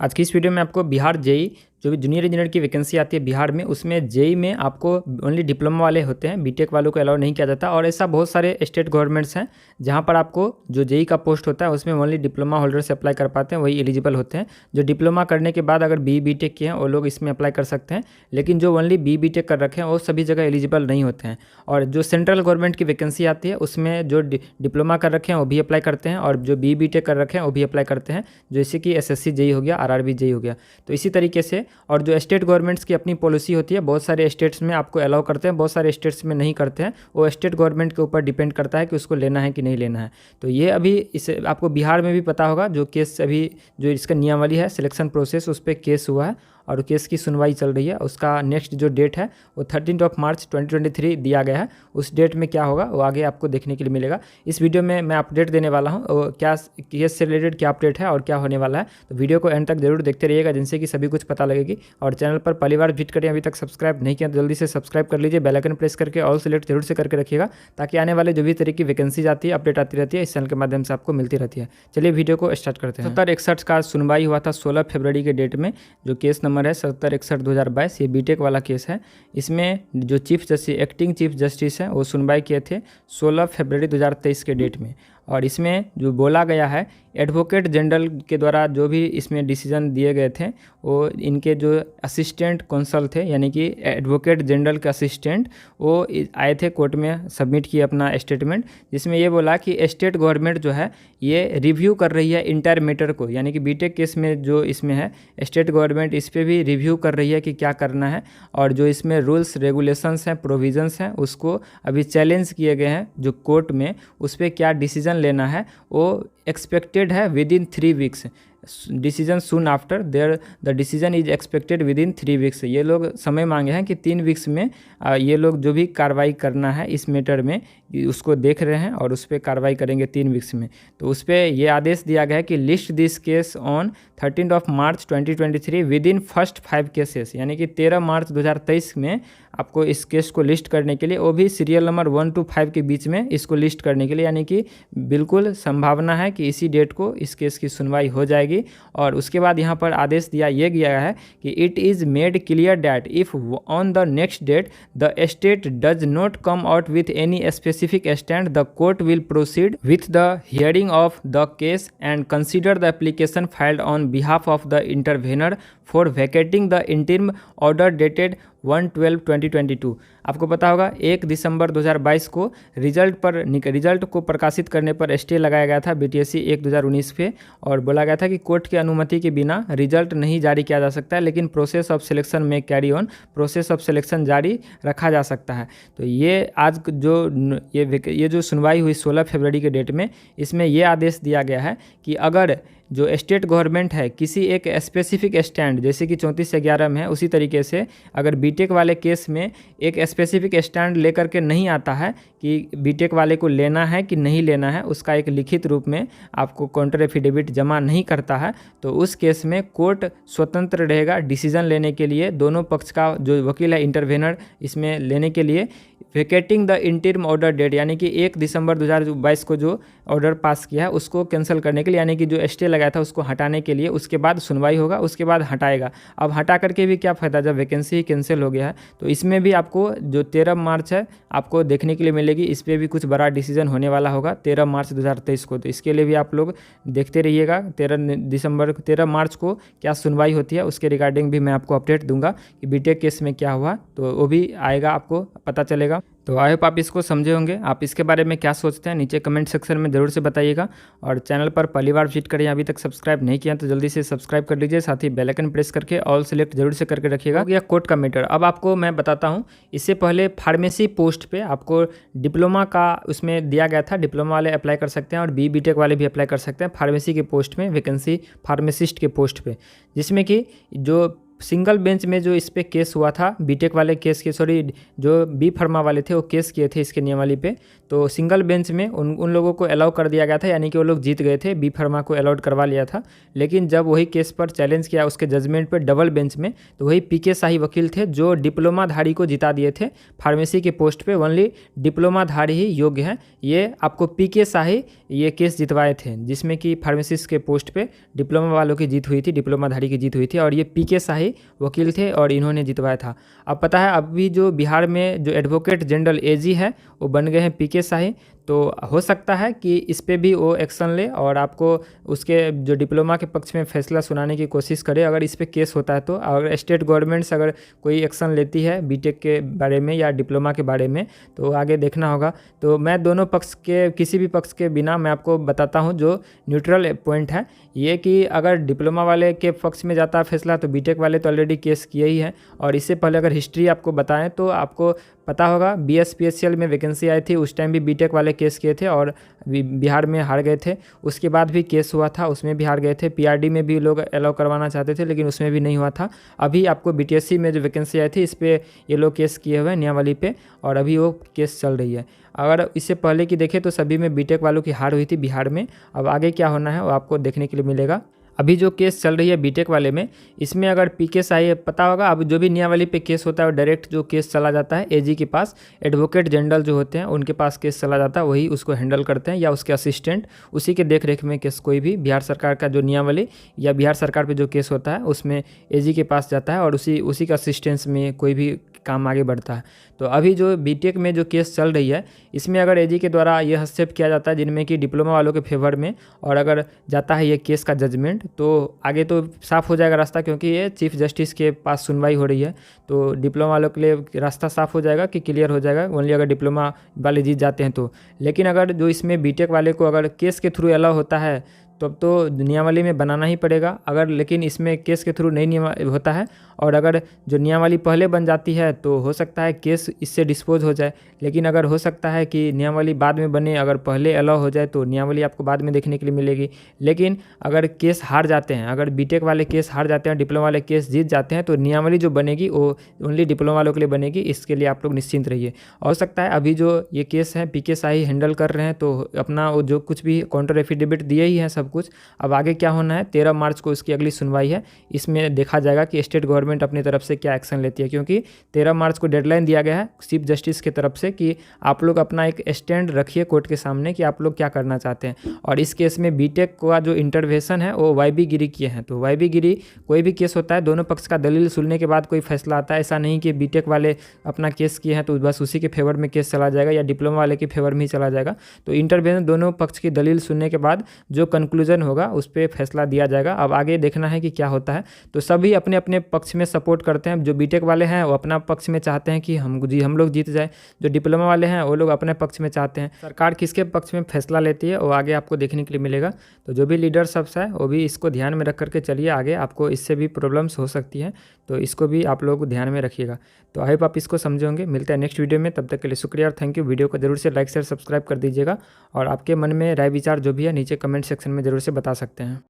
आज की इस वीडियो में आपको बिहार जेई जो भी जूनियर इंजीनियर की वैकेंसी आती है बिहार में, उसमें जेई में आपको ओनली डिप्लोमा वाले होते हैं, बीटेक वालों को अलाउ नहीं किया जाता। और ऐसा बहुत सारे स्टेट गवर्नमेंट्स हैं जहां पर आपको जो जेई का पोस्ट होता है उसमें ओनली डिप्लोमा होल्डर से अप्लाई कर पाते हैं, वही एलिजिबल होते हैं। जो डिप्लोमा करने के बाद अगर बीटेक किए हैं वो लोग इसमें अप्लाई कर सकते हैं, लेकिन जो ओनली बीटेक कर रखे हैं वो सभी जगह एलिजिबल नहीं होते हैं। और जो सेंट्रल गवर्नमेंट की वैकेंसी आती है उसमें जो डिप्लोमा कर रखे हैं वो भी अप्लाई करते हैं, और जो बीटेक कर रखे हैं वो भी अप्लाई करते हैं, जैसे कि एसएससी जेई हो गया, आरआरबी जेई हो गया। तो इसी तरीके से, और जो स्टेट गवर्नमेंट्स की अपनी पॉलिसी होती है, बहुत सारे स्टेट्स में आपको अलाउ करते हैं, बहुत सारे स्टेट्स में नहीं करते हैं। वो स्टेट गवर्नमेंट के ऊपर डिपेंड करता है कि उसको लेना है कि नहीं लेना है। तो ये अभी इसे आपको बिहार में भी पता होगा, जो केस अभी जो इसका नियमावली है सिलेक्शन प्रोसेस, उस पर केस हुआ है और केस की सुनवाई चल रही है। उसका नेक्स्ट जो डेट है वो 13 मार्च 2023 दिया गया है। उस डेट में क्या होगा वो आगे आपको देखने के लिए मिलेगा। इस वीडियो में मैं अपडेट देने वाला हूँ, क्या केस से रिलेटेड क्या अपडेट है और क्या होने वाला है। तो वीडियो को एंड तक जरूर देखते रहिएगा, जिनसे कि सभी कुछ पता लगेगी। और चैनल पर पहली बार विजिट करें, अभी तक सब्सक्राइब नहीं किया तो जल्दी से सब्सक्राइब कर लीजिए, बेल आइकन प्रेस करके ऑल सेलेक्ट जरूर से करके रखिएगा, ताकि आने वाले जो भी तरह की वैकेंसीज आती है, अपडेट आती रहती है, इस चैनल के माध्यम से आपको मिलती रहती है। चलिए वीडियो को स्टार्ट करते हैं। 7061 का सुनवाई हुआ था 16 फरवरी के डेट में। जो केस नंबर है 7061/2022, ये बीटेक वाला केस है। इसमें जो chief justice, acting chief justice है, वो सुनवाई किए थे 16 फरवरी 2023 के डेट में। और इसमें जो बोला गया है, एडवोकेट जनरल के द्वारा जो भी इसमें डिसीजन दिए गए थे, वो इनके जो असिस्टेंट कौंसल थे, यानी कि एडवोकेट जनरल के असिस्टेंट, वो आए थे कोर्ट में, सबमिट किए अपना स्टेटमेंट, जिसमें ये बोला कि स्टेट गवर्नमेंट जो है ये रिव्यू कर रही है इंटायर मैटर को, यानी कि बीटेक केस में जो इसमें है स्टेट गवर्नमेंट इस पर भी रिव्यू कर रही है कि क्या करना है। और जो इसमें रूल्स रेगुलेशंस हैं, प्रोविजंस हैं, उसको अभी चैलेंज किए गए हैं जो कोर्ट में, उस पर क्या डिसीजन लेना है वो एक्सपेक्टेड है with in 3 weeks. Decision soon after their the decision is expected with in 3 weeks. ये लोग समय मांगे हैं कि 3 वीक्स में ये लोग जो भी कार्रवाई करना है इस मैटर में उसको देख रहे हैं और उस पर कार्रवाई करेंगे 3 वीक्स में। तो उस पर ये आदेश दिया गया है कि list this case on 13 March 2023 with in first 5 cases, यानी कि 13 मार्च 2023 में आपको इस केस को लिस्ट करने के लिए, वो भी सीरियल नंबर 1 to 5 के बीच में इसको लिस्ट करने के लिए, यानी कि बिल्कुल संभावना है कि इसी डेट को इस केस की सुनवाई हो जाएगी। और उसके बाद यहाँ पर आदेश दिया ये गया है कि it is made clear that if on the next date the state does not come out with any specific stand, the court will proceed with the hearing of the case and consider the application filed on behalf of the intervener for vacating the interim order dated 1/12/2022। आपको पता होगा 1 दिसंबर 2022 को result को प्रकाशित करने पर stay लगाया गया था बीटीएससी 1/2019 पे, और बोला गया था कि कोर्ट की अनुमति के बिना रिजल्ट नहीं जारी किया जा सकता है, लेकिन प्रोसेस ऑफ सिलेक्शन में carry on, process of selection जारी रखा जा सकता है। तो ये आज जो ये जो सुनवाई हुई 16 फरवरी के डेट में, इसमें ये आदेश दिया गया है कि अगर जो स्टेट गवर्नमेंट है किसी एक स्पेसिफिक स्टैंड, जैसे कि 34/11 में है, उसी तरीके से अगर बीटेक वाले केस में एक स्पेसिफिक स्टैंड लेकर के नहीं आता है कि बीटेक वाले को लेना है कि नहीं लेना है, उसका एक लिखित रूप में आपको काउंटर एफिडेविट जमा नहीं करता है, तो उस केस में कोर्ट स्वतंत्र रहेगा डिसीजन लेने के लिए। दोनों पक्ष का जो वकील है इंटरवेनर इसमें लेने के लिए वेकेटिंग द इंटरिम ऑर्डर डेट, यानी कि 1 दिसंबर 2022 को जो ऑर्डर पास किया है उसको कैंसिल करने के लिए, यानी कि जो स्टे लगाया था उसको हटाने के लिए, उसके बाद सुनवाई होगा, उसके बाद हटाएगा। अब हटा करके भी क्या फ़ायदा जब वैकेंसी ही कैंसिल हो गया है। तो इसमें भी आपको जो 13 मार्च है आपको देखने के लिए मिलेगी, इस पर भी कुछ बड़ा डिसीजन होने वाला होगा 13 मार्च 2023 को। तो इसके लिए भी आप लोग देखते रहिएगा 13 मार्च को क्या सुनवाई होती है, उसके रिगार्डिंग भी मैं आपको अपडेट दूंगा कि बीटेक केस में क्या हुआ, तो वो भी आएगा, आपको पता चलेगा। तो आई होप आप इसको समझे होंगे। आप इसके बारे में क्या सोचते हैं नीचे कमेंट सेक्शन में ज़रूर से बताइएगा। और चैनल पर पहली बार विजिट करें, अभी तक सब्सक्राइब नहीं किया तो जल्दी से सब्सक्राइब कर लीजिए, साथ ही बेल आइकन प्रेस करके ऑल सेलेक्ट जरूर से करके रखिएगा। या कोर्ट का मैटर अब आपको मैं बताता हूँ। इससे पहले फार्मेसी पोस्ट पे आपको डिप्लोमा का उसमें दिया गया था, डिप्लोमा वाले अप्लाई कर सकते हैं और बीटेक वाले भी अप्लाई कर सकते हैं फार्मेसी के पोस्ट में, वैकेंसी फार्मासिस्ट के पोस्ट पे, जिसमें कि जो सिंगल बेंच में जो इस पे केस हुआ था, बीटेक वाले केस के, सॉरी जो बी फार्मा वाले थे वो केस किए थे इसके नियमावली पे, तो सिंगल बेंच में उन लोगों को अलाउ कर दिया गया था, यानी कि वो लोग जीत गए थे, बी फार्मा को अलाउड करवा लिया था। लेकिन जब वही केस पर चैलेंज किया उसके जजमेंट पर डबल बेंच में, तो वही पीके शाही वकील थे जो डिप्लोमाधारी को जिता दिए थे फार्मेसी के पोस्ट पे, ओनली डिप्लोमाधारी ही योग्य हैं। ये आपको पीके शाही ये केस जितवाए थे, जिसमें कि फार्मेसिस्ट के पोस्ट पे डिप्लोमा वालों की जीत हुई थी, डिप्लोमाधारी की जीत हुई थी, और ये पीके शाही वकील थे और इन्होंने जितवाया था। अब पता है अभी जो बिहार में जो एडवोकेट जनरल एजी है वो बन गए हैं पीके शाही, तो हो सकता है कि इस पे भी वो एक्शन ले और आपको उसके जो डिप्लोमा के पक्ष में फैसला सुनाने की कोशिश करे अगर इस पे केस होता है तो। अगर स्टेट गवर्नमेंट्स अगर कोई एक्शन लेती है बीटेक के बारे में या डिप्लोमा के बारे में तो आगे देखना होगा। तो मैं दोनों पक्ष के किसी भी पक्ष के बिना मैं आपको बताता हूँ जो न्यूट्रल पॉइंट है ये कि अगर डिप्लोमा वाले के पक्ष में जाता है फैसला तो बीटेक वाले तो ऑलरेडी केस किए ही हैं। और इससे पहले अगर हिस्ट्री आपको बताएं तो आपको पता होगा बीएसपीएचसीएल में वैकेंसी आई थी, उस टाइम भी बीटेक वाले केस किए थे और बिहार में हार गए थे। उसके बाद भी केस हुआ था, उसमें भी हार गए थे। पीआरडी में भी लोग अलाउ करवाना चाहते थे लेकिन उसमें भी नहीं हुआ था। अभी आपको बीटीएससी में जो वैकेंसी आई थी इस पर ये लोग केस किए हुए हैं नियमावली पे और अभी वो केस चल रही है। अगर इससे पहले की देखें तो सभी में बीटेक वालों की हार हुई थी बिहार में। अब आगे क्या होना है वो आपको देखने के लिए मिलेगा। अभी जो केस चल रही है बीटेक वाले में इसमें अगर पीके शाही पता होगा, अब जो भी नियमावली पे केस होता है डायरेक्ट जो केस चला जाता है एजी के पास, एडवोकेट जनरल जो होते हैं उनके पास केस चला जाता है, वही उसको हैंडल करते हैं या उसके असिस्टेंट, उसी के देख रेख में केस कोई भी बिहार सरकार का जो नियमावली या बिहार सरकार पे जो केस होता है उसमें एजी के पास जाता है और उसी का असिस्टेंस में कोई भी काम आगे बढ़ता है। तो अभी जो बीटेक में जो केस चल रही है इसमें अगर एजी के द्वारा ये हस्तक्षेप किया जाता है जिनमें कि डिप्लोमा वालों के फेवर में और अगर जाता है ये केस का जजमेंट तो आगे तो साफ़ हो जाएगा रास्ता, क्योंकि ये चीफ जस्टिस के पास सुनवाई हो रही है तो डिप्लोमा वालों के लिए रास्ता साफ़ हो जाएगा कि क्लियर हो जाएगा ओनली अगर डिप्लोमा वाले जीत जाते हैं तो। लेकिन अगर जो इसमें बीटेक वाले को अगर केस के थ्रू अलाउ होता है तब तो नियमावली में बनाना ही पड़ेगा। अगर लेकिन इसमें केस के थ्रू नहीं नियम होता है और अगर जो नियमावली पहले बन जाती है तो हो सकता है केस इससे डिस्पोज हो जाए। लेकिन अगर हो सकता है कि नियमावली बाद में बने, अगर पहले अलाउ हो जाए तो नियमावली आपको बाद में देखने के लिए मिलेगी। लेकिन अगर केस हार जाते हैं, अगर बीटेक वाले केस हार जाते हैं, डिप्लोमा वाले केस जीत जाते हैं तो नियमावली जो बनेगी वो ओनली डिप्लोमा वालों के लिए बनेगी। इसके लिए आप लोग निश्चिंत रहिए। हो सकता है अभी जो ये केस है पीके शाही हैंडल कर रहे हैं तो अपना वो जो कुछ भी काउंटर एफिडेविट दिए ही हैं सब कुछ। अब आगे क्या होना है 13 मार्च को इसकी अगली सुनवाई है, इसमें देखा जाएगा कि स्टेट गवर्नमेंट अपनी तरफ से क्या एक्शन लेती है, क्योंकि 13 मार्च को डेडलाइन दिया गया है चीफ जस्टिस की तरफ से कि आप लोग अपना एक स्टैंड रखिए कोर्ट के सामने कि आप लोग क्या करना चाहते हैं। और इस केस में बीटेक का जो इंटरवेंशन है वो वाईबी गिरी किए हैं। तो वाईबी गिरी कोई भी केस होता है दोनों पक्ष का दलील सुनने के बाद कोई फैसला आता है, ऐसा नहीं कि बीटेक वाले अपना केस किए हैं तो बस उसी के फेवर में केस चला जाएगा या डिप्लोमा वाले के फेवर में ही चला जाएगा। तो इंटरवेंशन दोनों पक्ष की दलील सुनने के बाद जो कंक्लूजन होगा उस पर फैसला दिया जाएगा। अब आगे देखना है कि क्या होता है। तो सभी अपने अपने पक्ष में सपोर्ट करते हैं। जो बीटेक वाले हैं वो अपना पक्ष में चाहते हैं कि हम लोग जीत जाए, जो डिप्लोमा वाले हैं वो लोग अपने पक्ष में चाहते हैं। सरकार किसके पक्ष में फैसला लेती है वो आगे आपको देखने के लिए मिलेगा। तो जो भी लीडरशिप्स है वो भी इसको ध्यान में रख करके चलिए आगे, आपको इससे भी प्रॉब्लम्स हो सकती हैं तो इसको भी आप लोग ध्यान में रखिएगा। तो आई होप आप इसको समझे होंगे। मिलते हैं नेक्स्ट वीडियो में, तब तक के लिए शुक्रिया और थैंक यू। वीडियो को जरूर से लाइक शेयर सब्सक्राइब कर दीजिएगा और आपके मन में राय विचार जो भी है नीचे कमेंट सेक्शन में जरूर से बता सकते हैं।